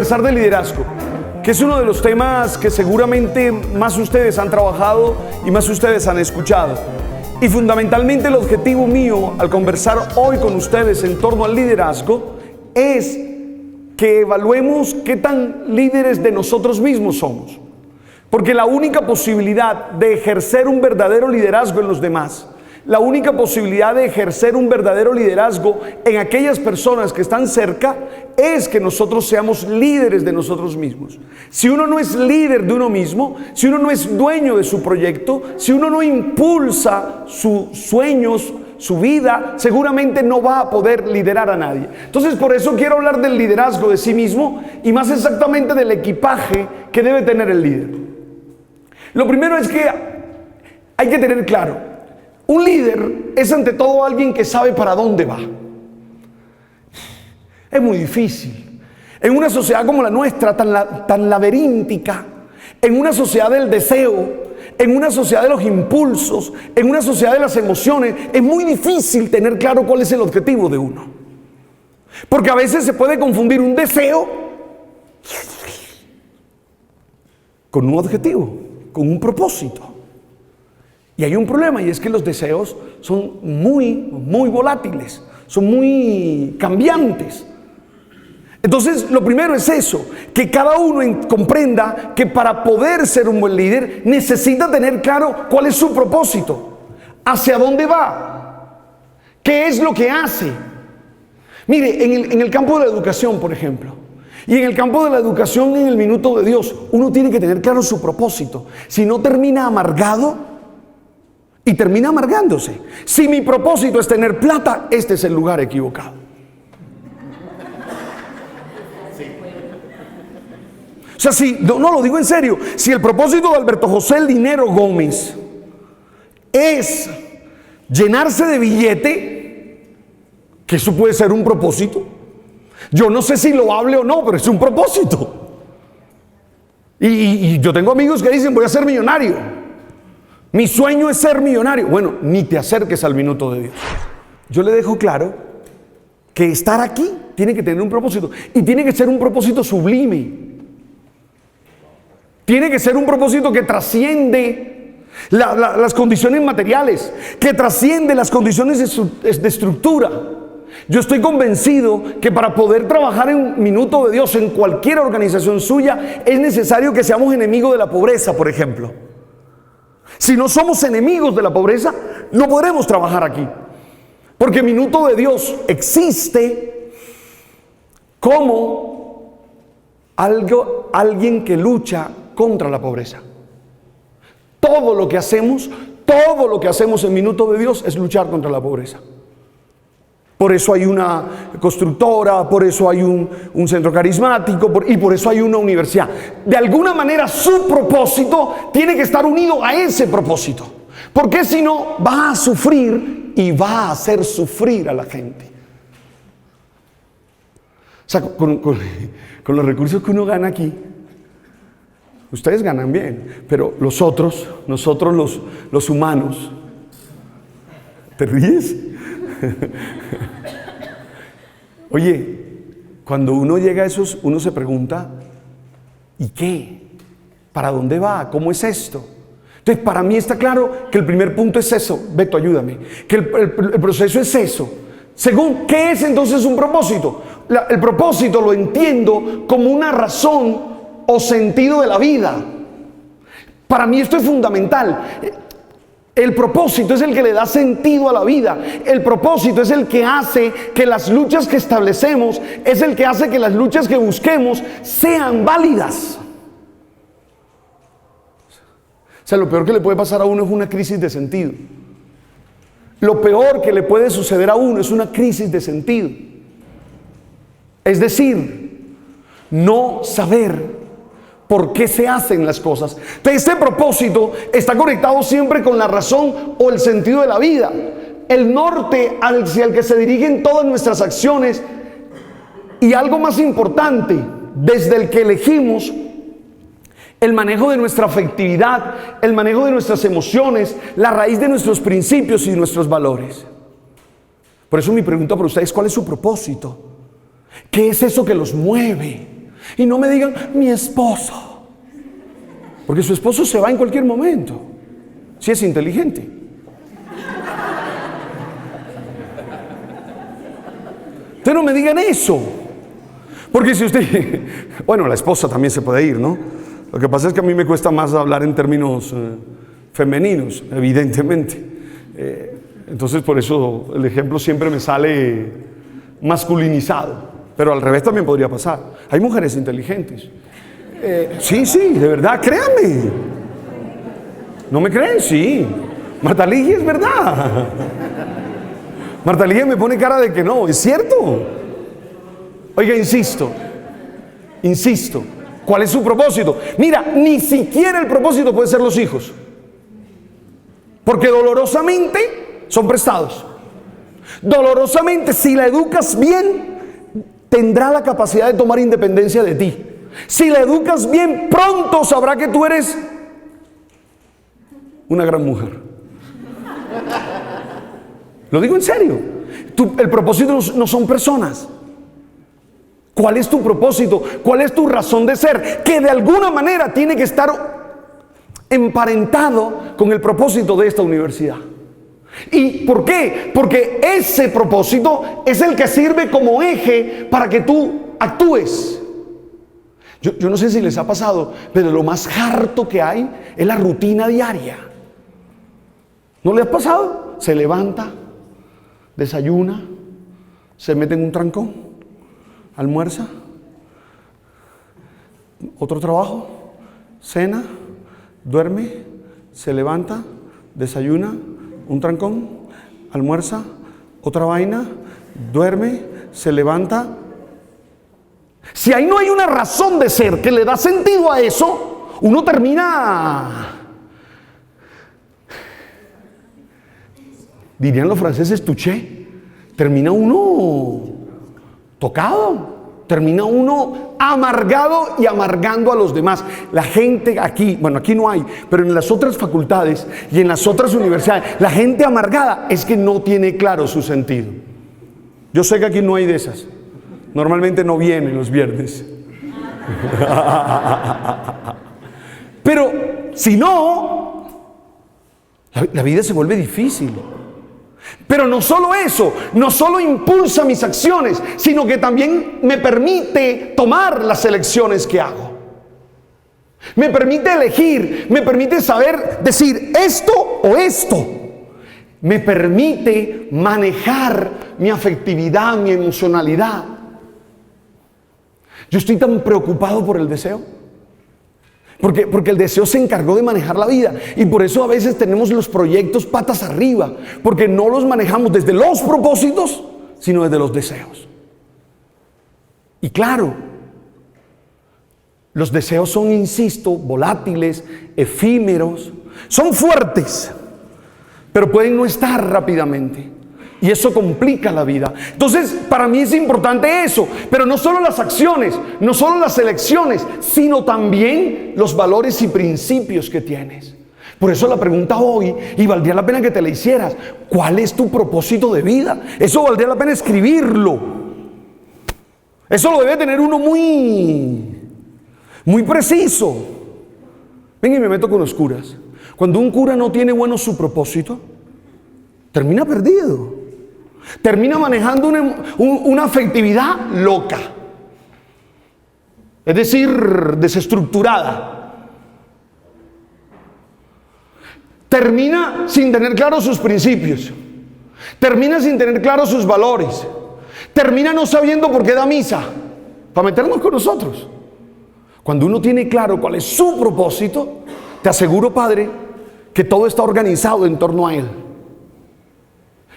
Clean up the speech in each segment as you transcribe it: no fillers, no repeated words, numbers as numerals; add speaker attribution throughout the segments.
Speaker 1: conversar de liderazgo, que es uno de los temas que seguramente más ustedes han trabajado y más ustedes han escuchado. Y fundamentalmente el objetivo mío al conversar hoy con ustedes en torno al liderazgo es que evaluemos qué tan líderes de nosotros mismos somos. Porque la única posibilidad de ejercer un verdadero liderazgo en los demás, la única posibilidad de ejercer un verdadero liderazgo en aquellas personas que están cerca, es que nosotros seamos líderes de nosotros mismos. Si uno no es líder de uno mismo, si uno no es dueño de su proyecto, si uno no impulsa sus sueños, su vida, seguramente no va a poder liderar a nadie. Entonces, por eso quiero hablar del liderazgo de sí mismo y más exactamente del equipaje que debe tener el líder. Lo primero es que hay que tener claro, un líder es ante todo alguien que sabe para dónde va. Es muy difícil. En una sociedad como la nuestra, tan laberíntica, en una sociedad del deseo, en una sociedad de los impulsos, en una sociedad de las emociones, es muy difícil tener claro cuál es el objetivo de uno. Porque a veces se puede confundir un deseo con un objetivo, con un propósito. Y hay un problema, y es que los deseos son muy volátiles, son muy cambiantes. Entonces, lo primero es eso, que cada uno comprenda que para poder ser un buen líder necesita tener claro cuál es su propósito, hacia dónde va, qué es lo que hace. Mire, en el campo de la educación, por ejemplo, y en el campo de la educación en el minuto de Dios, uno tiene que tener claro su propósito. Si no, termina amargado y termina amargándose. Si mi propósito es tener plata, este es el lugar equivocado. O sea, si, no lo digo en serio, si el propósito de Alberto José El Dinero Gómez es llenarse de billete, que eso puede ser un propósito, yo no sé si lo hable o no, pero es un propósito. Y yo tengo amigos que dicen, voy a ser millonario. Mi sueño es ser millonario. Bueno, ni te acerques al minuto de Dios. Yo le dejo claro que estar aquí tiene que tener un propósito. Y tiene que ser un propósito sublime. Tiene que ser un propósito que trasciende las condiciones materiales, que trasciende las condiciones de estructura. Yo estoy convencido que para poder trabajar en minuto de Dios en cualquier organización suya, es necesario que seamos enemigos de la pobreza, por ejemplo. Si no somos enemigos de la pobreza, no podremos trabajar aquí. Porque Minuto de Dios existe como alguien que lucha contra la pobreza. Todo lo que hacemos en Minuto de Dios es luchar contra la pobreza. Por eso hay una constructora, por eso hay un centro carismático y por eso hay una universidad. De alguna manera su propósito tiene que estar unido a ese propósito. Porque si no, va a sufrir y va a hacer sufrir a la gente. O sea, con los recursos que uno gana aquí, ustedes ganan bien, pero nosotros los humanos, ¿te ríes? Oye, cuando uno llega a esos, uno se pregunta, ¿y qué? ¿Para dónde va? ¿Cómo es esto? Entonces, para mí está claro que el primer punto es eso. Beto, ayúdame. Que el proceso es eso. Según, ¿qué es entonces un propósito? El propósito lo entiendo como una razón o sentido de la vida. Para mí esto es fundamental. El propósito es el que le da sentido a la vida. El propósito es el que hace que las luchas que establecemos, es el que hace que las luchas que busquemos sean válidas. O sea, lo peor que le puede pasar a uno es una crisis de sentido. Lo peor que le puede suceder a uno es una crisis de sentido. Es decir, no saber por qué se hacen las cosas. Entonces, este propósito está conectado siempre con la razón o el sentido de la vida. El norte hacia el que se dirigen todas nuestras acciones. Y algo más importante, desde el que elegimos el manejo de nuestra afectividad, el manejo de nuestras emociones, la raíz de nuestros principios y nuestros valores. Por eso mi pregunta para ustedes, ¿cuál es su propósito? ¿Qué es eso que los mueve? Y no me digan mi esposo, porque su esposo se va en cualquier momento, si es inteligente. Ustedes no me digan eso, porque si usted, bueno, la esposa también se puede ir, ¿no? Lo que pasa es que a mí me cuesta más hablar en términos femeninos, evidentemente. Entonces por eso el ejemplo siempre me sale masculinizado, pero al revés también podría pasar. Hay mujeres inteligentes. Sí, de verdad, créanme. ¿No me creen? Sí. Marta Ligia, es verdad. Marta Ligia me pone cara de que no, es cierto. Oiga, insisto, ¿cuál es su propósito? Mira, ni siquiera el propósito puede ser los hijos, porque dolorosamente son prestados. Dolorosamente, si la educas bien, tendrá la capacidad de tomar independencia de ti. Si la educas bien, pronto sabrá que tú eres una gran mujer. Lo digo en serio. El propósito no son personas. ¿Cuál es tu propósito? ¿Cuál es tu razón de ser? Que de alguna manera tiene que estar emparentado con el propósito de esta universidad. ¿Y por qué? Porque ese propósito es el que sirve como eje para que tú actúes. Yo no sé si les ha pasado, pero lo más harto que hay es la rutina diaria. ¿No les ha pasado? Se levanta, desayuna, se mete en un trancón, almuerza, otro trabajo, cena, duerme, se levanta, desayuna, un trancón, almuerza, otra vaina, duerme, se levanta. Si ahí no hay una razón de ser que le da sentido a eso, uno termina, dirían los franceses, touché, termina uno tocado, termina uno amargado y amargando a los demás. La gente aquí, bueno, aquí no hay, pero en las otras facultades y en las otras universidades, la gente amargada es que no tiene claro su sentido. Yo sé que aquí no hay de esas. Normalmente no vienen los viernes. Pero si no, la vida se vuelve difícil. Pero no solo eso, no solo impulsa mis acciones, sino que también me permite tomar las elecciones que hago. Me permite elegir, me permite saber decir esto o esto. Me permite manejar mi afectividad, mi emocionalidad. Yo estoy tan preocupado por el deseo. Porque el deseo se encargó de manejar la vida. Y por eso a veces tenemos los proyectos patas arriba. Porque no los manejamos desde los propósitos, sino desde los deseos. Y claro, los deseos son, insisto, volátiles, efímeros. Son fuertes, pero pueden no estar rápidamente. Y eso complica la vida. Entonces, para mí es importante eso. Pero no solo las acciones, no solo las elecciones, sino también los valores y principios que tienes. Por eso la pregunta hoy, y valdría la pena que te la hicieras, ¿cuál es tu propósito de vida? Eso valdría la pena escribirlo. Eso lo debe tener uno muy preciso. Ven y me meto con los curas. Cuando un cura no tiene bueno su propósito, termina perdido. Termina manejando una afectividad loca. Es decir, desestructurada. Termina sin tener claros sus principios. Termina sin tener claros sus valores. Termina no sabiendo por qué da misa. Para meternos con nosotros. Cuando uno tiene claro cuál es su propósito, te aseguro, Padre, que todo está organizado en torno a él.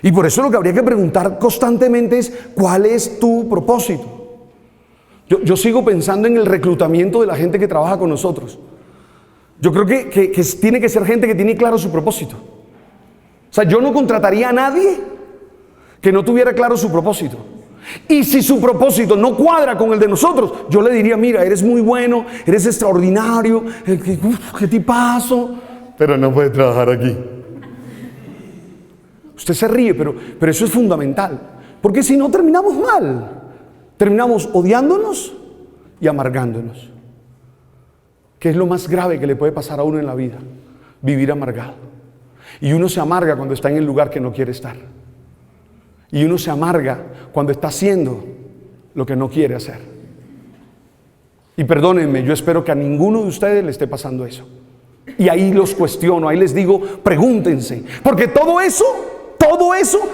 Speaker 1: Y por eso lo que habría que preguntar constantemente es, ¿cuál es tu propósito? Yo sigo pensando en el reclutamiento de la gente que trabaja con nosotros. Yo creo que tiene que ser gente que tiene claro su propósito. O sea, yo no contrataría a nadie que no tuviera claro su propósito. Y si su propósito no cuadra con el de nosotros, yo le diría, mira, eres muy bueno, eres extraordinario, qué tipazo, pero no puedes trabajar aquí. Usted se ríe, pero eso es fundamental. Porque si no, terminamos mal. Terminamos odiándonos y amargándonos. ¿Qué es lo más grave que le puede pasar a uno en la vida? Vivir amargado. Y uno se amarga cuando está en el lugar que no quiere estar. Y uno se amarga cuando está haciendo lo que no quiere hacer. Y perdónenme, yo espero que a ninguno de ustedes le esté pasando eso. Y ahí los cuestiono, ahí les digo, pregúntense. Porque todo eso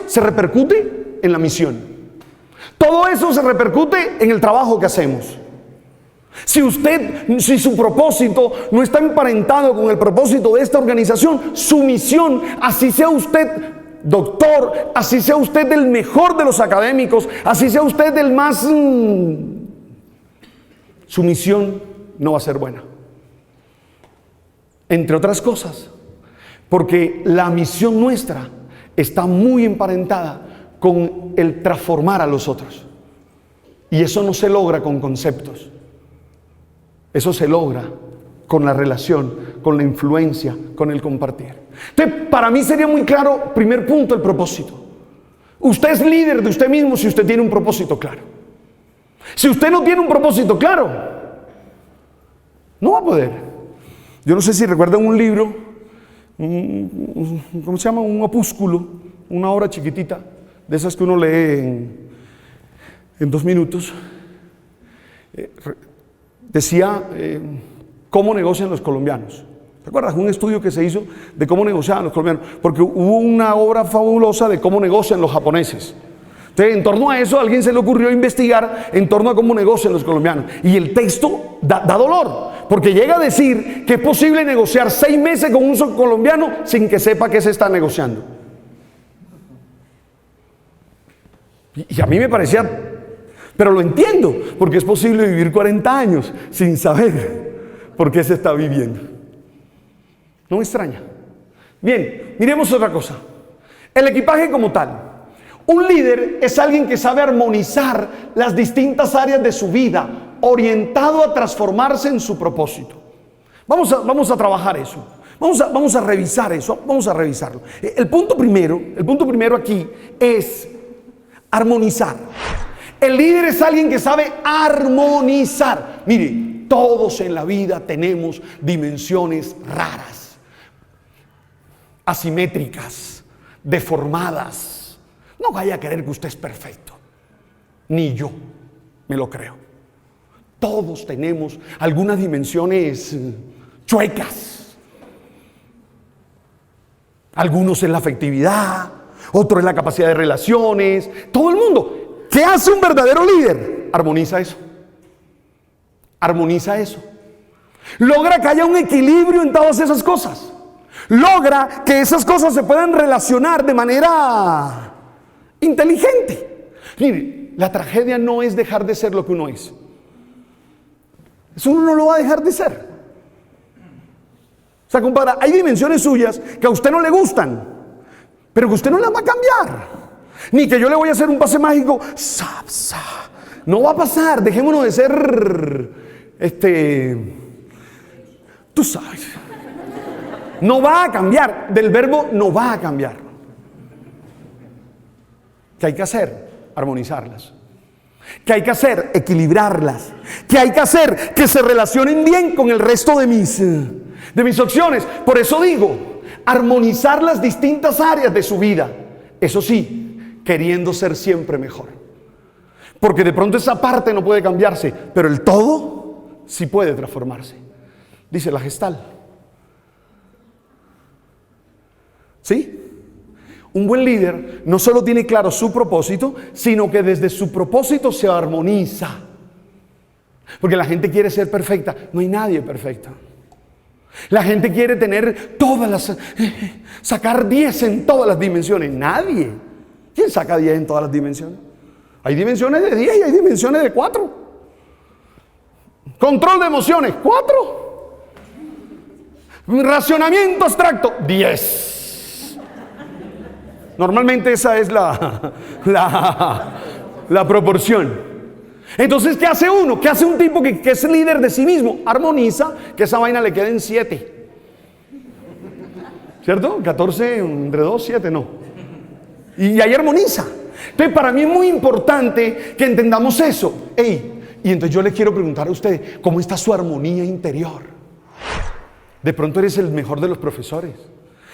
Speaker 1: se repercute en la misión. Todo eso se repercute en el trabajo que hacemos. Si su propósito no está emparentado con el propósito de esta organización, su misión, así sea usted doctor, así sea usted el mejor de los académicos, así sea usted el más... su misión no va a ser buena. Entre otras cosas, porque la misión nuestra está muy emparentada con el transformar a los otros. Y eso no se logra con conceptos. Eso se logra con la relación, con la influencia, con el compartir. Entonces, para mí sería muy claro, primer punto, el propósito. Usted es líder de usted mismo si usted tiene un propósito claro. Si usted no tiene un propósito claro, no va a poder. Yo no sé si recuerdan un libro, ¿cómo se llama? Un opúsculo, una obra chiquitita, de esas que uno lee en 2 minutos. Decía cómo negocian los colombianos. ¿Te acuerdas? Un estudio que se hizo de cómo negociaban los colombianos, porque hubo una obra fabulosa de cómo negocian los japoneses. Entonces, en torno a eso, a alguien se le ocurrió investigar en torno a cómo negocian los colombianos. Y el texto da dolor, porque llega a decir que es posible negociar 6 meses con un colombiano sin que sepa que se está negociando. Y a mí me parecía... Pero lo entiendo, porque es posible vivir 40 años sin saber por qué se está viviendo. No me extraña. Bien, miremos otra cosa. El equipaje como tal. Un líder es alguien que sabe armonizar las distintas áreas de su vida, orientado a transformarse en su propósito. Vamos a trabajar eso. Vamos a revisar eso. Vamos a revisarlo. El punto primero aquí es armonizar. El líder es alguien que sabe armonizar. Mire, todos en la vida tenemos dimensiones raras, asimétricas, deformadas. No vaya a creer que usted es perfecto, ni yo me lo creo. Todos tenemos algunas dimensiones chuecas. Algunos en la afectividad, otros en la capacidad de relaciones, todo el mundo. ¿Qué hace un verdadero líder? Armoniza eso. Armoniza eso. Logra que haya un equilibrio en todas esas cosas. Logra que esas cosas se puedan relacionar de manera inteligente. Mire, la tragedia no es dejar de ser lo que uno es. Eso uno no lo va a dejar de ser. O sea, compadre, hay dimensiones suyas que a usted no le gustan, pero que usted no las va a cambiar. Ni que yo le voy a hacer un pase mágico. No va a pasar. Dejémonos de ser tú sabes. No va a cambiar. Del verbo no va a cambiar. ¿Qué hay que hacer? Armonizarlas. ¿Qué hay que hacer? Equilibrarlas. ¿Qué hay que hacer? Que se relacionen bien con el resto de mis opciones. Por eso digo, armonizar las distintas áreas de su vida. Eso sí, queriendo ser siempre mejor. Porque de pronto esa parte no puede cambiarse, pero el todo sí puede transformarse. Dice la Gestal. ¿Sí? Un buen líder no solo tiene claro su propósito, sino que desde su propósito se armoniza. Porque la gente quiere ser perfecta. No hay nadie perfecto. La gente quiere tener sacar 10 en todas las dimensiones. Nadie. ¿Quién saca 10 en todas las dimensiones? Hay dimensiones de 10 y hay dimensiones de 4. Control de emociones, 4. Racionamiento abstracto, 10. Normalmente esa es la proporción. Entonces, ¿qué hace uno? ¿Qué hace un tipo que es líder de sí mismo? Armoniza, que esa vaina le quede en 7. ¿Cierto? 14 entre 2, 7, no. Y ahí armoniza. Entonces, para mí es muy importante que entendamos eso. Y entonces yo le quiero preguntar a usted, ¿cómo está su armonía interior? De pronto eres el mejor de los profesores.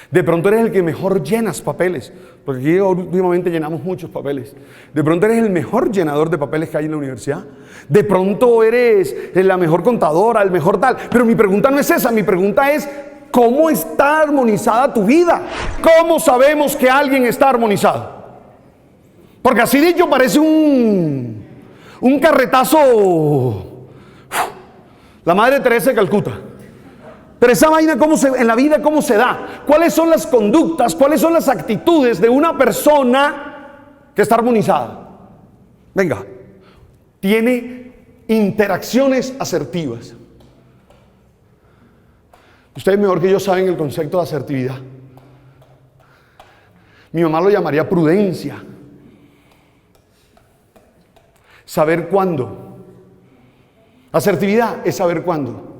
Speaker 1: De pronto eres el que mejor llenas papeles, porque aquí últimamente llenamos muchos papeles. De pronto eres el mejor llenador de papeles que hay en la universidad. De pronto eres la mejor contadora, el mejor tal. Pero mi pregunta no es esa, mi pregunta es, ¿cómo está armonizada tu vida? ¿Cómo sabemos que alguien está armonizado? Porque así dicho parece un carretazo. La Madre Teresa de Calcuta. Pero esa vaina en la vida, ¿cómo se da? ¿Cuáles son las conductas, cuáles son las actitudes de una persona que está armonizada? Venga, tiene interacciones asertivas. Ustedes mejor que yo saben el concepto de asertividad. Mi mamá lo llamaría prudencia. Saber cuándo. Asertividad es saber cuándo.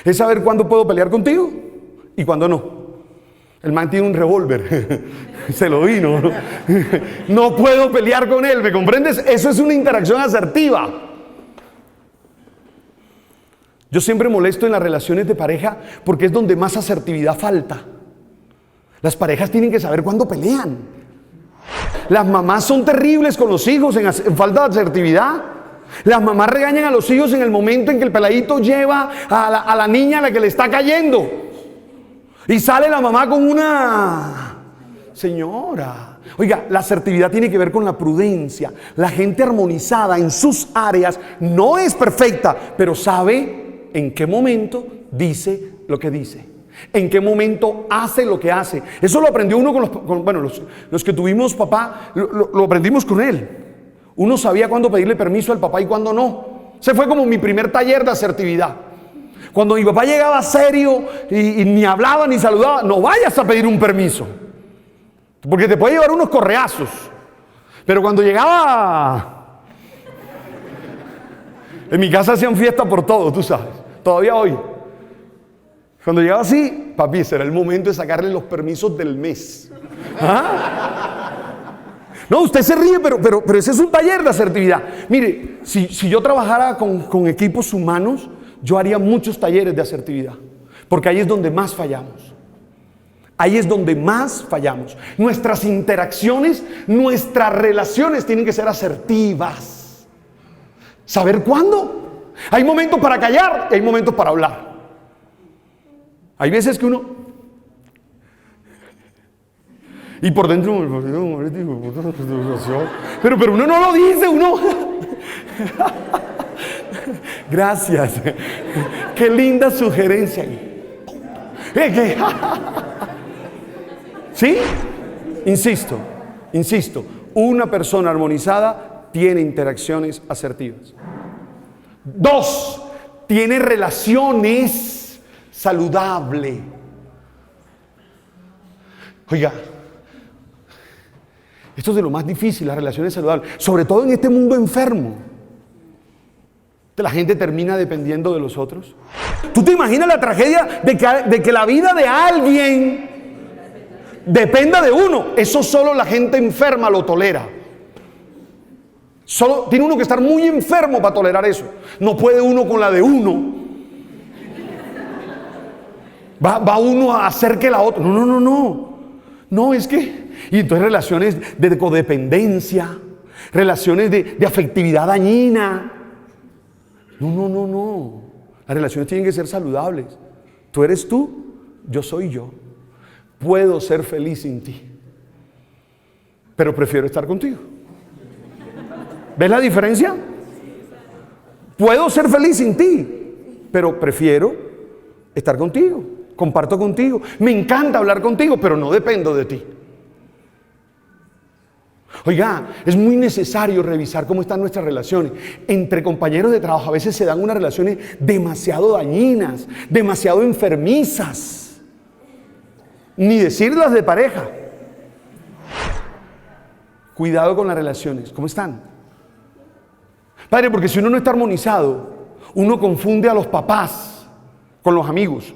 Speaker 1: Es saber cuándo puedo pelear contigo y cuándo no. El man tiene un revólver, se lo vino. No puedo pelear con él, ¿me comprendes? Eso es una interacción asertiva. Yo siempre molesto en las relaciones de pareja porque es donde más asertividad falta. Las parejas tienen que saber cuándo pelean. Las mamás son terribles con los hijos en falta de asertividad. Las mamás regañan a los hijos en el momento en que el peladito lleva a la niña a la que le está cayendo. Y sale la mamá con una señora. Oiga, la asertividad tiene que ver con la prudencia. La gente armonizada en sus áreas no es perfecta, pero sabe en qué momento dice lo que dice. En qué momento hace lo que hace. Eso lo aprendió uno los que tuvimos papá, lo aprendimos con él. Uno sabía cuándo pedirle permiso al papá y cuándo no. Ese fue como mi primer taller de asertividad. Cuando mi papá llegaba serio y ni hablaba ni saludaba, no vayas a pedir un permiso, porque te puede llevar unos correazos. Pero cuando llegaba, en mi casa hacían fiesta por todo, tú sabes, todavía hoy. Cuando llegaba así, papi, será el momento de sacarle los permisos del mes. ¿Ah? No, usted se ríe, pero ese es un taller de asertividad. Mire, si yo trabajara con equipos humanos, yo haría muchos talleres de asertividad, porque ahí es donde más fallamos. Ahí es donde más fallamos. Nuestras interacciones, nuestras relaciones tienen que ser asertivas. ¿Saber cuándo? Hay momentos para callar y hay momentos para hablar. Hay veces que uno... Y por dentro, pero uno no lo dice, uno. Gracias. Qué linda sugerencia. ¿Sí? Insisto. Una persona armonizada tiene interacciones asertivas. 2, tiene relaciones saludables. Oiga, esto es de lo más difícil, las relaciones saludables, sobre todo en este mundo enfermo. La gente termina dependiendo de los otros. ¿Tú te imaginas la tragedia de que la vida de alguien dependa de uno? Eso solo la gente enferma lo tolera. Solo tiene uno que estar muy enfermo para tolerar eso. No puede uno con la de uno. Va uno a hacer que la otra. No. No, es que... Y entonces relaciones de codependencia, relaciones de afectividad dañina. No. Las relaciones tienen que ser saludables. Tú eres tú, yo soy yo. Puedo ser feliz sin ti, pero prefiero estar contigo. ¿Ves la diferencia? Puedo ser feliz sin ti, pero prefiero estar contigo. Comparto contigo. Me encanta hablar contigo, pero no dependo de ti. Oiga, es muy necesario revisar cómo están nuestras relaciones. Entre compañeros de trabajo a veces se dan unas relaciones demasiado dañinas, demasiado enfermizas. Ni decir las de pareja. Cuidado con las relaciones. ¿Cómo están? Padre, porque si uno no está armonizado, uno confunde a los papás con los amigos.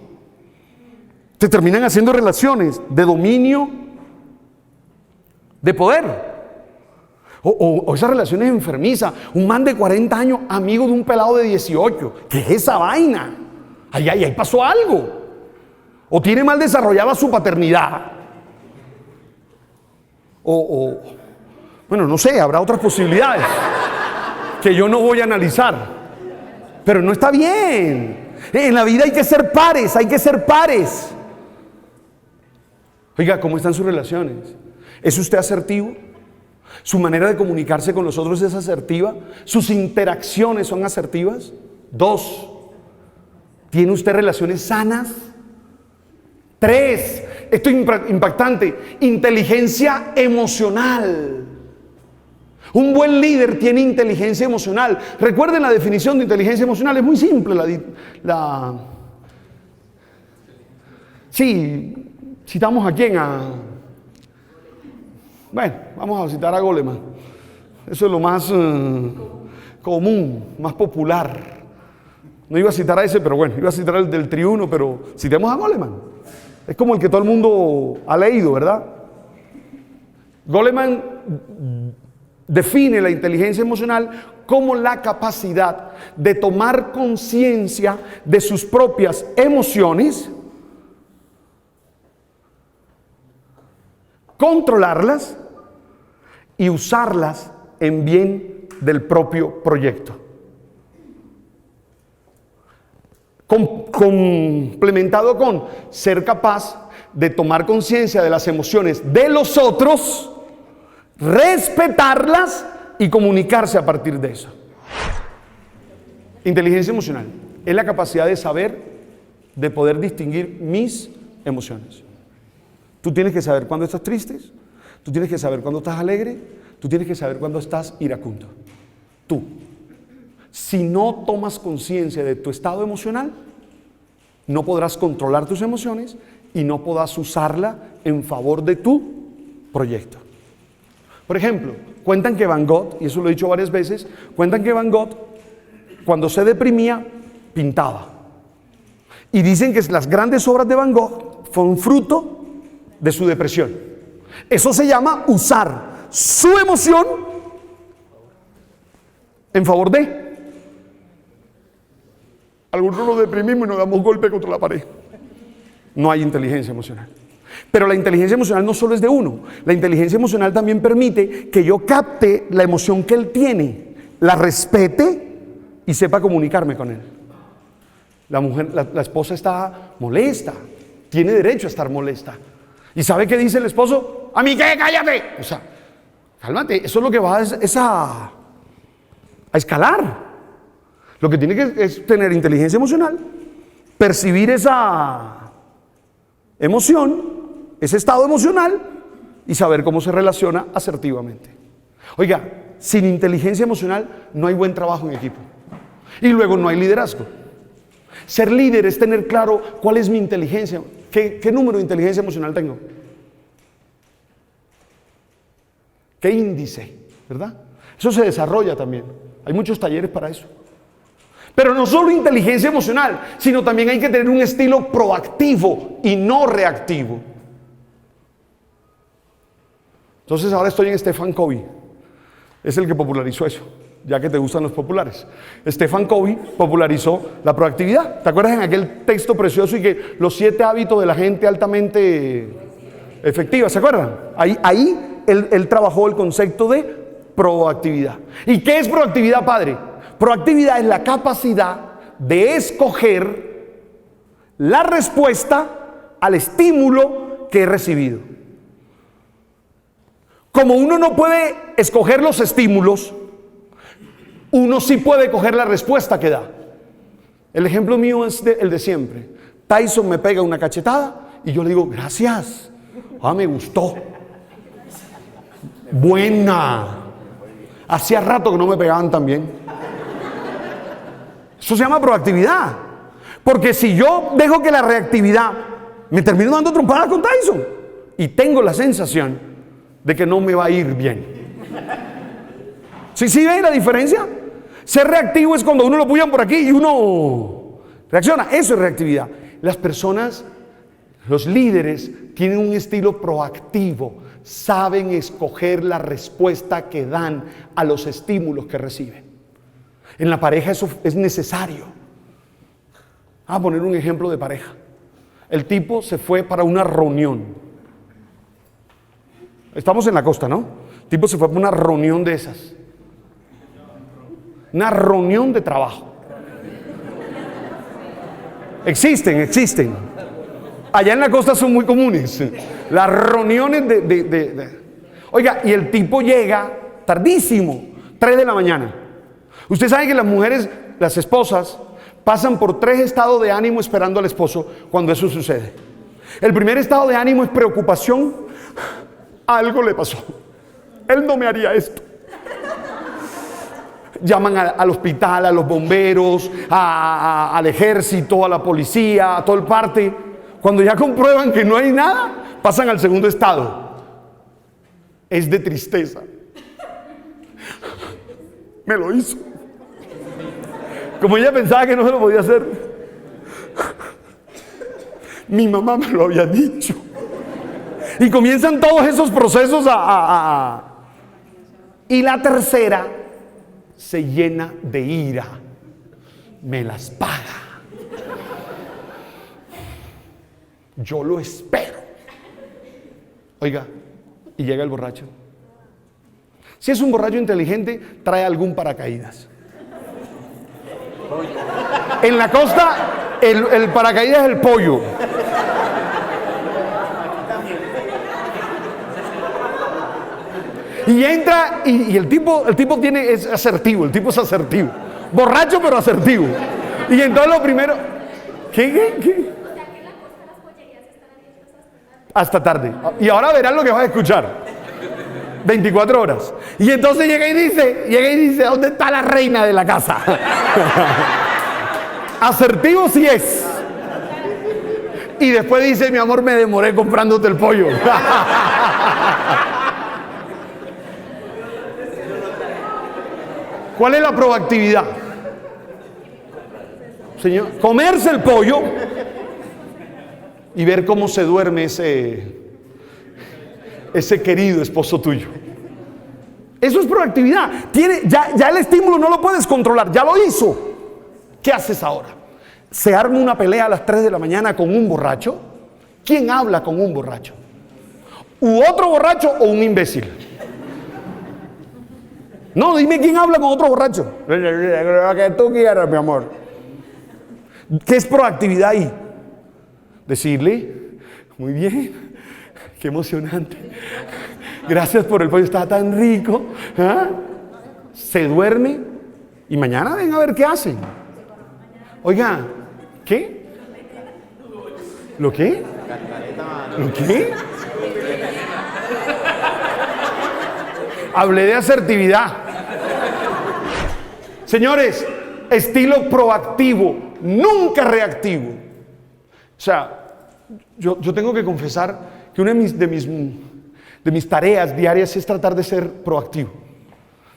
Speaker 1: Se terminan haciendo relaciones de dominio, de poder. O esas relaciones enfermizas. Un man de 40 años, amigo de un pelado de 18. ¿Qué es esa vaina? Ahí pasó algo. O tiene mal desarrollada su paternidad. Bueno, no sé, habrá otras posibilidades que yo no voy a analizar. Pero no está bien. En la vida hay que ser pares, hay que ser pares. Oiga, ¿cómo están sus relaciones? ¿Es usted asertivo? ¿Su manera de comunicarse con los otros es asertiva? ¿Sus interacciones son asertivas? 2, ¿tiene usted relaciones sanas? 3, esto es impactante, inteligencia emocional. Un buen líder tiene inteligencia emocional. Recuerden la definición de inteligencia emocional, es muy simple. Sí, citamos a quién, bueno, vamos a citar a Goleman. Eso es lo más común, más popular. No iba a citar a ese, pero bueno, iba a citar el del triuno, pero citemos a Goleman. Es como el que todo el mundo ha leído, ¿verdad? Goleman define la inteligencia emocional como la capacidad de tomar conciencia de sus propias emociones, controlarlas y usarlas en bien del propio proyecto. Complementado con ser capaz de tomar conciencia de las emociones de los otros, respetarlas y comunicarse a partir de eso. Inteligencia emocional es la capacidad de saber, de poder distinguir mis emociones. Tú tienes que saber cuándo estás triste, tú tienes que saber cuándo estás alegre, tú tienes que saber cuándo estás iracundo. Tú. Si no tomas conciencia de tu estado emocional, no podrás controlar tus emociones y no podrás usarla en favor de tu proyecto. Por ejemplo, cuentan que Van Gogh, y eso lo he dicho varias veces, cuentan que Van Gogh, cuando se deprimía, pintaba. Y dicen que las grandes obras de Van Gogh fueron fruto de su depresión. Eso se llama usar su emoción en favor de. Algunos nos deprimimos y nos damos golpe contra la pared. No hay inteligencia emocional. Pero la inteligencia emocional no solo es de uno. La inteligencia emocional también permite que yo capte la emoción que él tiene, la respete y sepa comunicarme con él. La mujer, la esposa está molesta, tiene derecho a estar molesta. ¿Y sabe qué dice el esposo? ¿A mí qué? ¡Cállate! O sea, cálmate, eso es lo que va a escalar. Lo que tiene que es tener inteligencia emocional, percibir esa emoción, ese estado emocional y saber cómo se relaciona asertivamente. Oiga, sin inteligencia emocional no hay buen trabajo en equipo. Y luego no hay liderazgo. Ser líder es tener claro cuál es mi inteligencia, qué número de inteligencia emocional tengo. ¿Qué índice? ¿Verdad? Eso se desarrolla también. Hay muchos talleres para eso. Pero no solo inteligencia emocional, sino también hay que tener un estilo proactivo y no reactivo. Entonces ahora estoy en Stephen Covey. Es el que popularizó eso, ya que te gustan los populares. Stephen Covey popularizó la proactividad. ¿Te acuerdas en aquel texto precioso y que los 7 hábitos de la gente altamente efectiva? ¿Se acuerdan? Ahí él trabajó el concepto de proactividad. ¿Y qué es proactividad, padre? Proactividad es la capacidad de escoger la respuesta al estímulo que he recibido. Como uno no puede escoger los estímulos, uno sí puede coger la respuesta que da. El ejemplo mío es el de siempre. Tyson me pega una cachetada y yo le digo, gracias. Me gustó. Buena. Hacía rato que no me pegaban tan bien. Eso se llama proactividad. Porque si yo dejo que la reactividad me termino dando trompadas con Tyson y tengo la sensación de que no me va a ir bien. ¿Sí ven la diferencia? Ser reactivo es cuando uno lo puyan por aquí y uno reacciona. Eso es reactividad. Las personas Los líderes tienen un estilo proactivo, saben escoger la respuesta que dan a los estímulos que reciben. En la pareja eso es necesario. Vamos a poner un ejemplo de pareja. El tipo se fue para una reunión. Estamos en la costa, ¿no? El tipo se fue para una reunión de esas. Una reunión de trabajo. Existen. Allá en la costa son muy comunes. Las reuniones Oiga, y el tipo llega tardísimo, 3 de la mañana. Usted sabe que las mujeres, las esposas, pasan por 3 estados de ánimo esperando al esposo cuando eso sucede. El primer estado de ánimo es preocupación. Algo le pasó. Él no me haría esto. Llaman al hospital, a los bomberos, al ejército, a la policía, a todo el parte. Cuando ya comprueban que no hay nada, pasan al segundo estado. Es de tristeza. Me lo hizo. Como ella pensaba que no se lo podía hacer. Mi mamá me lo había dicho. Y comienzan todos esos procesos Y la tercera se llena de ira. Me las paga. Yo lo espero. Oiga, y llega el borracho. Si es un borracho inteligente, trae algún paracaídas. En la costa, el paracaídas es el pollo. Y entra, y el tipo es asertivo, el tipo es asertivo. Borracho, pero asertivo. Y entonces lo primero... ¿Qué? Hasta tarde. Y ahora verán lo que vas a escuchar. 24 horas. Y entonces llega y dice, ¿dónde está la reina de la casa? Asertivo sí es. Y después dice, mi amor, me demoré comprándote el pollo. ¿Cuál es la proactividad? Señor, comerse el pollo y ver cómo se duerme ese querido esposo tuyo. Eso es proactividad. Ya el estímulo no lo puedes controlar, ya lo hizo. ¿Qué haces ahora? ¿Se arma una pelea a las 3 de la mañana con un borracho? ¿Quién habla con un borracho? ¿U otro borracho o un imbécil? No, dime quién habla con otro borracho. Lo que tú quieras, mi amor. ¿Qué es proactividad ahí? Decirle, muy bien, qué emocionante. Gracias por el pollo, está tan rico. ¿Ah? Se duerme y mañana ven a ver qué hacen. Oiga, ¿qué? ¿Lo qué? ¿Lo qué? Hablé de asertividad. Señores, estilo proactivo, nunca reactivo. O sea, yo tengo que confesar que una de mis tareas diarias es tratar de ser proactivo.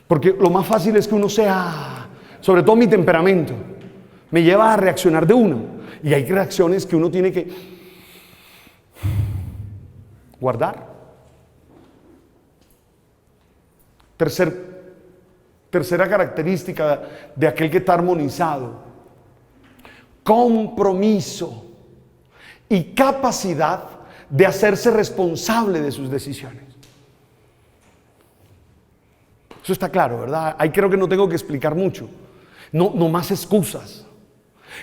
Speaker 1: Porque lo más fácil es que uno sea, sobre todo mi temperamento, me lleva a reaccionar de una. Y hay reacciones que uno tiene que guardar. Tercera característica de aquel que está armonizado: compromiso y capacidad de hacerse responsable de sus decisiones. Eso está claro, ¿verdad? Ahí creo que no tengo que explicar mucho. No más excusas,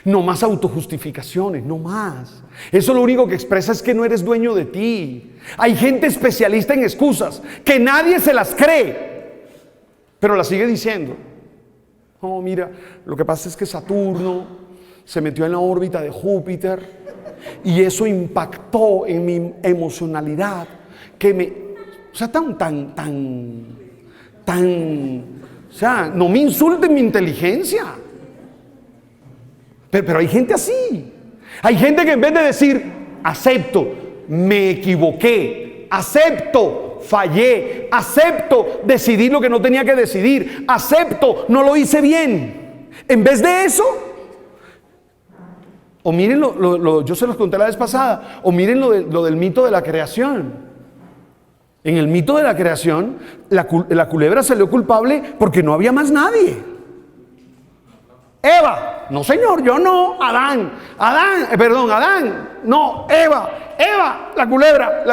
Speaker 1: no más autojustificaciones, no más. Eso lo único que expresa es que no eres dueño de ti. Hay gente especialista en excusas que nadie se las cree, pero la sigue diciendo. Oh, mira, lo que pasa es que Saturno se metió en la órbita de Júpiter y eso impactó en mi emocionalidad, o sea, o sea, no me insulten mi inteligencia. Pero hay gente así. Hay gente que en vez de decir, acepto, me equivoqué, acepto, fallé, acepto, decidí lo que no tenía que decidir, acepto, no lo hice bien, en vez de eso, O miren yo se los conté la vez pasada, o miren lo del mito de la creación. En el mito de la creación, la culebra salió culpable porque no había más nadie. Eva, no señor, yo no. Adán, no, Eva, la culebra.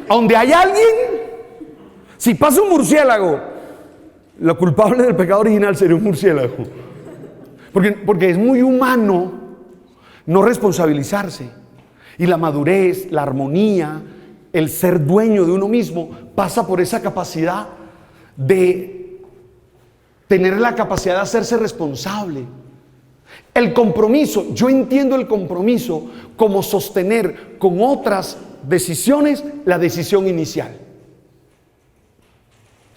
Speaker 1: Donde hay alguien, si pasa un murciélago, lo culpable del pecado original sería un murciélago. Porque es muy humano no responsabilizarse. Y la madurez, la armonía, el ser dueño de uno mismo, pasa por esa capacidad de tener la capacidad de hacerse responsable. El compromiso, yo entiendo el compromiso como sostener con otras decisiones la decisión inicial.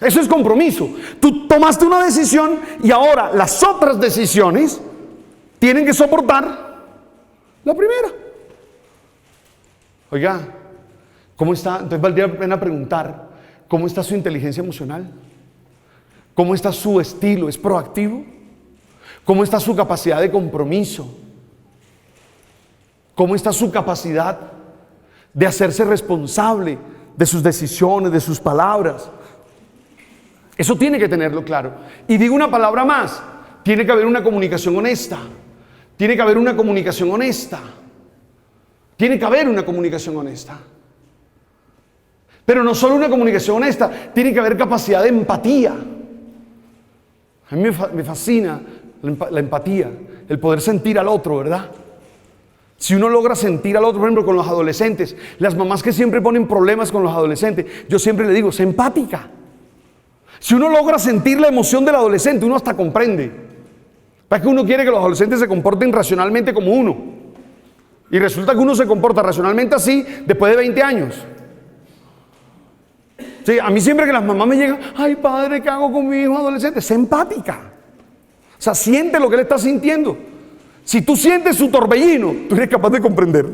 Speaker 1: Eso es compromiso. Tú tomaste una decisión y ahora las otras decisiones tienen que soportar la primera. Oiga, ¿cómo está? Entonces valdría la pena preguntar, ¿cómo está su inteligencia emocional? ¿Cómo está su estilo? ¿Es proactivo? ¿Cómo está su capacidad de compromiso? ¿Cómo está su capacidad de hacerse responsable de sus decisiones, de sus palabras? Eso tiene que tenerlo claro. Y digo una palabra más, tiene que haber una comunicación honesta. Tiene que haber una comunicación honesta. Tiene que haber una comunicación honesta. Pero no solo una comunicación honesta, tiene que haber capacidad de empatía. A mí me fascina la empatía, el poder sentir al otro, ¿verdad? Si uno logra sentir al otro, por ejemplo, con los adolescentes, las mamás que siempre ponen problemas con los adolescentes, yo siempre le digo, sé empática. Si uno logra sentir la emoción del adolescente, uno hasta comprende. ¿Para qué uno quiere que los adolescentes se comporten racionalmente como uno? Y resulta que uno se comporta racionalmente así después de 20 años. Sí, a mí siempre que las mamás me llegan, ay padre, ¿qué hago con mi hijo adolescente? Sé empática. O sea, siente lo que él está sintiendo. Si tú sientes su torbellino, tú eres capaz de comprender.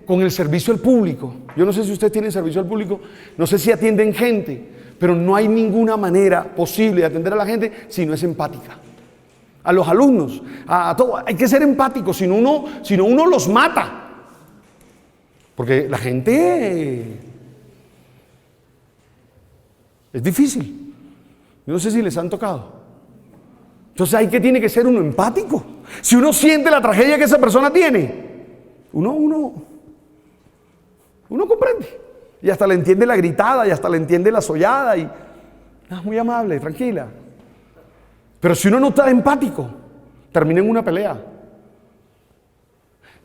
Speaker 1: Con el servicio al público, yo no sé si ustedes tienen servicio al público, no sé si atienden gente, pero no hay ninguna manera posible de atender a la gente si no es empática. A los alumnos, a todo, hay que ser empático, si no uno los mata. Porque la gente es difícil. Yo no sé si les han tocado. Entonces tiene que ser uno empático. Si uno siente la tragedia que esa persona tiene, uno comprende. Y hasta le entiende la gritada, y hasta le entiende la sollada, y es muy amable, tranquila. Pero si uno no está empático, termina en una pelea.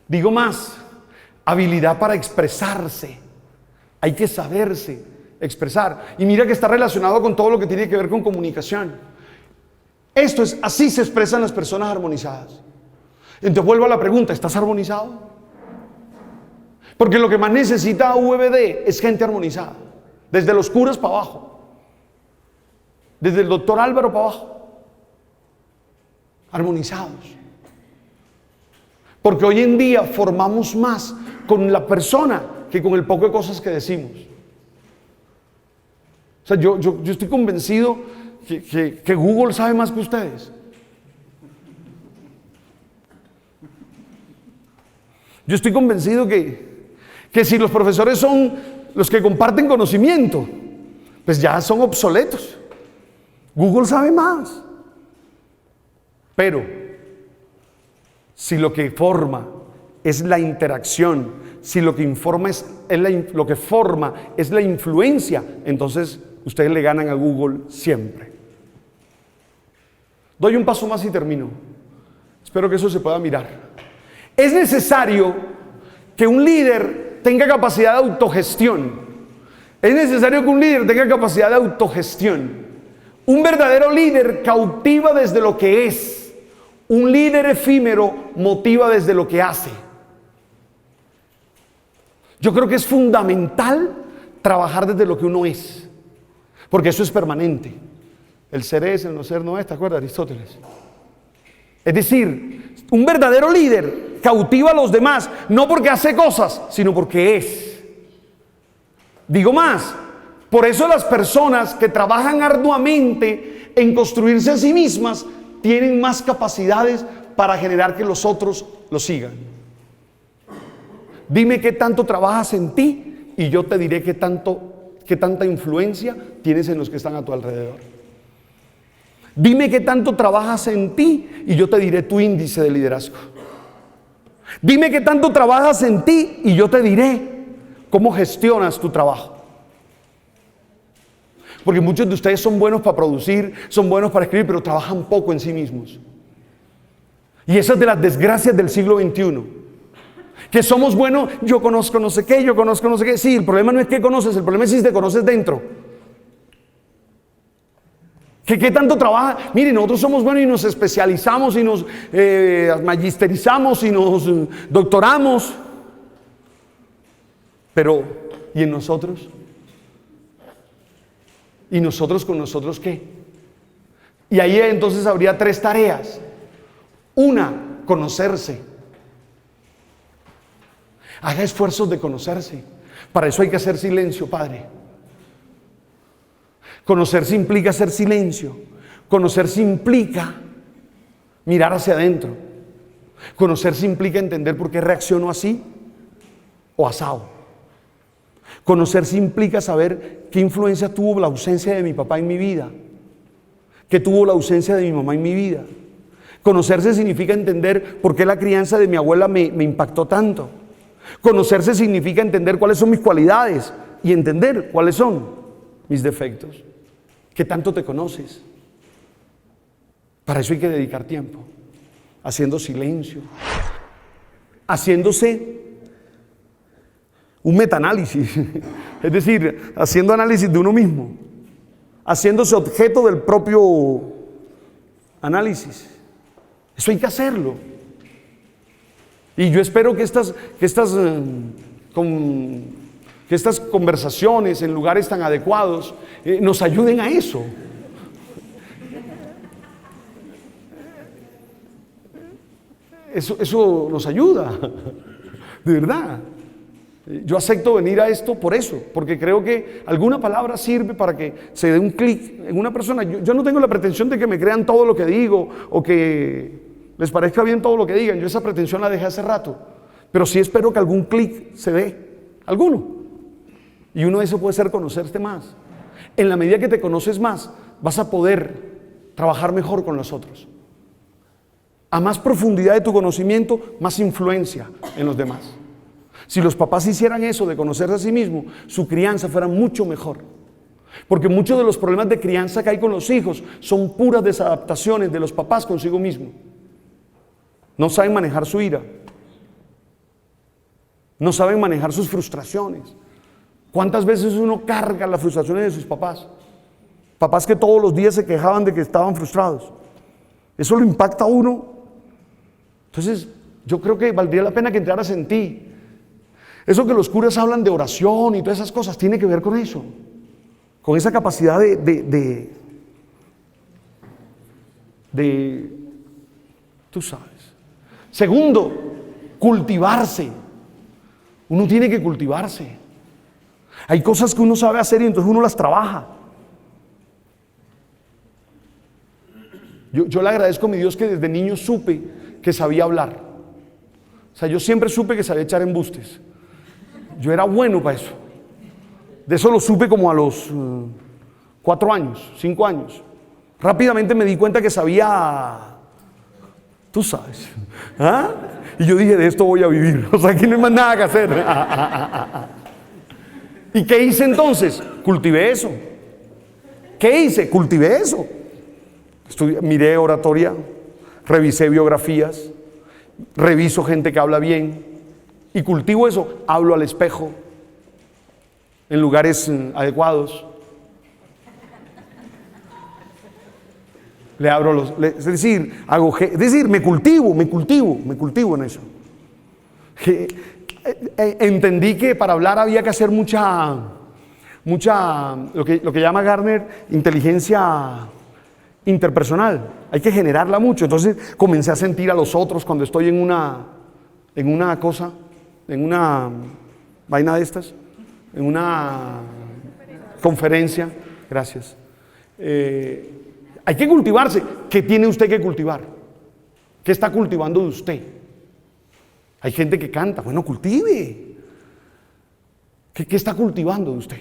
Speaker 1: Digo más, habilidad para expresarse. Hay que saberse expresar. Y mira que está relacionado con todo lo que tiene que ver con comunicación. Así se expresan las personas armonizadas. Entonces vuelvo a la pregunta, ¿estás armonizado? Porque lo que más necesita VBD es gente armonizada. Desde los curas para abajo. Desde el doctor Álvaro para abajo. Armonizados. Porque hoy en día formamos más con la persona que con el poco de cosas que decimos. O sea, yo estoy convencido que Google sabe más que ustedes. Yo estoy convencido que si los profesores son los que comparten conocimiento, pues ya son obsoletos. Google sabe más. Pero si lo que forma es la interacción, si lo que informa lo que forma es la influencia, entonces ustedes le ganan a Google siempre. Doy un paso más y termino. Espero que eso se pueda mirar. Es necesario que un líder tenga capacidad de autogestión. Es necesario que un líder tenga capacidad de autogestión. Un verdadero líder cautiva desde lo que es. Un líder efímero motiva desde lo que hace. Yo creo que es fundamental trabajar desde lo que uno es, porque eso es permanente. El ser es, el no ser no es, ¿te acuerdas, Aristóteles? Es decir, un verdadero líder cautiva a los demás, no porque hace cosas, sino porque es. Digo más, por eso las personas que trabajan arduamente en construirse a sí mismas tienen más capacidades para generar que los otros lo sigan. Dime qué tanto trabajas en ti y yo te diré qué tanta influencia tienes en los que están a tu alrededor. Dime qué tanto trabajas en ti y yo te diré tu índice de liderazgo. Dime qué tanto trabajas en ti y yo te diré cómo gestionas tu trabajo. Porque muchos de ustedes son buenos para producir, son buenos para escribir, pero trabajan poco en sí mismos. Y esa es de las desgracias del siglo XXI. Que somos buenos, yo conozco no sé qué, yo conozco no sé qué. Sí, el problema no es que conoces, el problema es si te conoces dentro. ¿Qué tanto trabaja? Miren, nosotros somos buenos y nos especializamos y nos magisterizamos y nos doctoramos. Pero, ¿y en nosotros? ¿Y nosotros con nosotros qué? Y ahí entonces habría 3 tareas. Una, conocerse. Haga esfuerzos de conocerse. Para eso hay que hacer silencio, Padre. Conocerse implica hacer silencio. Conocerse implica mirar hacia adentro. Conocerse implica entender por qué reacciono así o asado. Conocerse implica saber qué influencia tuvo la ausencia de mi papá en mi vida, qué tuvo la ausencia de mi mamá en mi vida. Conocerse significa entender por qué la crianza de mi abuela me impactó tanto. Conocerse significa entender cuáles son mis cualidades y entender cuáles son mis defectos. ¿Qué tanto te conoces? Para eso hay que dedicar tiempo, haciendo silencio, haciéndose un metaanálisis, es decir, haciendo análisis de uno mismo, haciéndose objeto del propio análisis. Eso hay que hacerlo. Y yo espero que estas conversaciones en lugares tan adecuados nos ayuden a eso. Eso nos ayuda, de verdad. Yo acepto venir a esto por eso, porque creo que alguna palabra sirve para que se dé un clic en una persona. Yo no tengo la pretensión de que me crean todo lo que digo o que les parezca bien todo lo que digan. Yo esa pretensión la dejé hace rato, pero sí espero que algún clic se dé, alguno. Y uno de eso puede ser conocerte más. En la medida que te conoces más, vas a poder trabajar mejor con los otros. A más profundidad de tu conocimiento, más influencia en los demás. Si los papás hicieran eso de conocerse a sí mismos, su crianza fuera mucho mejor. Porque muchos de los problemas de crianza que hay con los hijos son puras desadaptaciones de los papás consigo mismos. No saben manejar su ira. No saben manejar sus frustraciones. ¿Cuántas veces uno carga las frustraciones de sus papás? Papás que todos los días se quejaban de que estaban frustrados. Eso lo impacta a uno. Entonces, yo creo que valdría la pena que entraras en ti. Eso que los curas hablan de oración y todas esas cosas, tiene que ver con eso. Con esa capacidad de tú sabes. Segundo, cultivarse. Uno tiene que cultivarse. Hay cosas que uno sabe hacer y entonces uno las trabaja. Yo le agradezco a mi Dios que desde niño supe que sabía hablar. O sea, yo siempre supe que sabía echar embustes. Yo era bueno para eso. De eso lo supe como a los 4 años, 5 años. Rápidamente me di cuenta que sabía, tú sabes. ¿Ah? Y yo dije, de esto voy a vivir. O sea, aquí no hay más nada que hacer. ¿Y qué hice entonces? Cultivé eso. ¿Qué hice? Cultivé eso. Miré oratoria, revisé biografías, reviso gente que habla bien y cultivo eso. Hablo al espejo en lugares adecuados. Le abro es decir, me cultivo en eso. Entendí que para hablar había que hacer mucha lo que llama Gardner inteligencia interpersonal. Hay que generarla mucho. Entonces comencé a sentir a los otros cuando estoy en una vaina de estas, en una conferencia. Gracias. Hay que cultivarse. ¿Qué tiene usted que cultivar? ¿Qué está cultivando de usted? Hay gente que canta. Bueno, cultive. ¿Qué está cultivando de usted?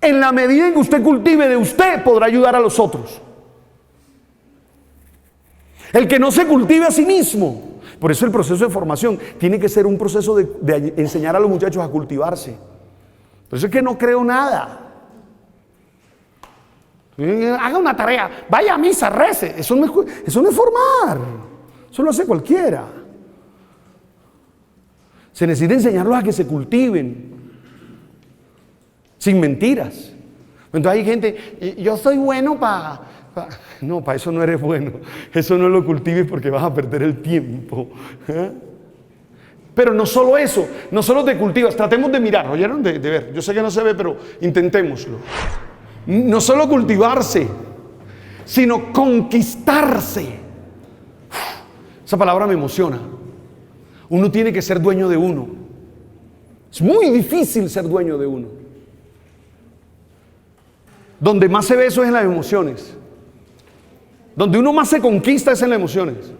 Speaker 1: En la medida en que usted cultive de usted, podrá ayudar a los otros. El que no se cultive a sí mismo. Por eso el proceso de formación tiene que ser un proceso de enseñar a los muchachos a cultivarse. Por eso es que no creo nada. Haga una tarea, vaya a misa, rece. Eso no es formar. Eso lo hace cualquiera. Se necesita enseñarlos a que se cultiven. Sin mentiras. Entonces hay gente, yo soy bueno para... No, para eso no eres bueno. Eso no lo cultives porque vas a perder el tiempo. ¿Eh? Pero no solo eso, no solo te cultivas. Tratemos de mirar, ¿oyeron? De ver. Yo sé que no se ve, pero intentémoslo. No solo cultivarse, sino conquistarse. Esa palabra me emociona. Uno tiene que ser dueño de uno. Es muy difícil ser dueño de uno. Donde más se ve eso es en las emociones. Donde uno más se conquista es en las emociones.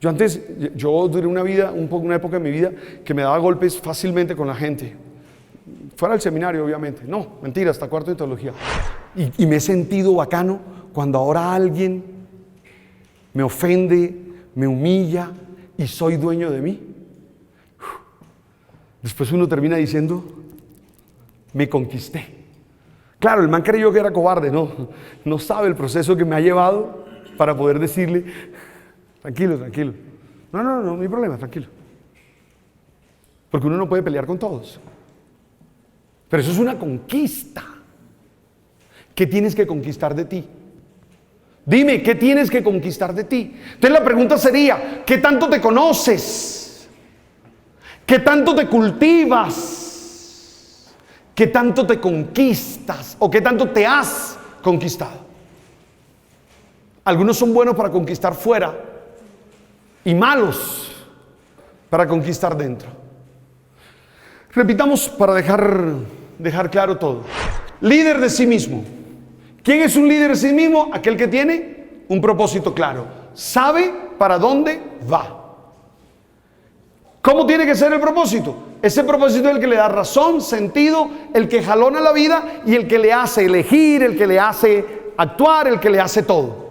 Speaker 1: Yo duré una época de mi vida que me daba golpes fácilmente con la gente. Fuera del seminario, obviamente. No, mentira, hasta cuarto de teología. Y me he sentido bacano cuando ahora alguien me ofende, me humilla y soy dueño de mí. Después uno termina diciendo, me conquisté. Claro, el man creyó que era cobarde, no sabe el proceso que me ha llevado para poder decirle, tranquilo. No hay problema, tranquilo. Porque uno no puede pelear con todos. Pero eso es una conquista. ¿Qué tienes que conquistar de ti? Dime, ¿qué tienes que conquistar de ti? Entonces la pregunta sería, ¿qué tanto te conoces? ¿Qué tanto te cultivas? ¿Qué tanto te conquistas? ¿O qué tanto te has conquistado? Algunos son buenos para conquistar fuera y malos para conquistar dentro. Repitamos para dejar claro todo. Líder de sí mismo. ¿Quién es un líder de sí mismo? Aquel que tiene un propósito claro. Sabe para dónde va. ¿Cómo tiene que ser el propósito? Ese propósito es el que le da razón, sentido, el que jalona la vida y el que le hace elegir, el que le hace actuar, el que le hace todo.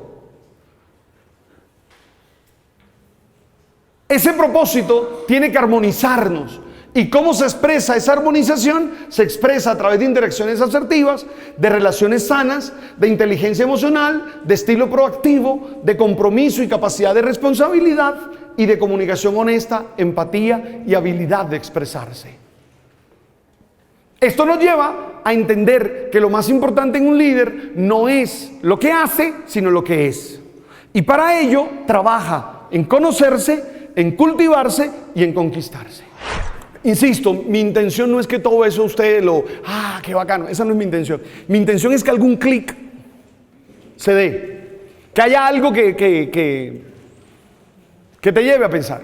Speaker 1: Ese propósito tiene que armonizarnos. ¿Y cómo se expresa esa armonización? Se expresa a través de interacciones asertivas, de relaciones sanas, de inteligencia emocional, de estilo proactivo, de compromiso y capacidad de responsabilidad y de comunicación honesta, empatía y habilidad de expresarse. Esto nos lleva a entender que lo más importante en un líder no es lo que hace, sino lo que es. Y para ello trabaja en conocerse, en cultivarse y en conquistarse. Insisto, mi intención no es que todo eso usted qué bacano, esa no es mi intención. Mi intención es que algún clic se dé, que haya algo que te lleve a pensar.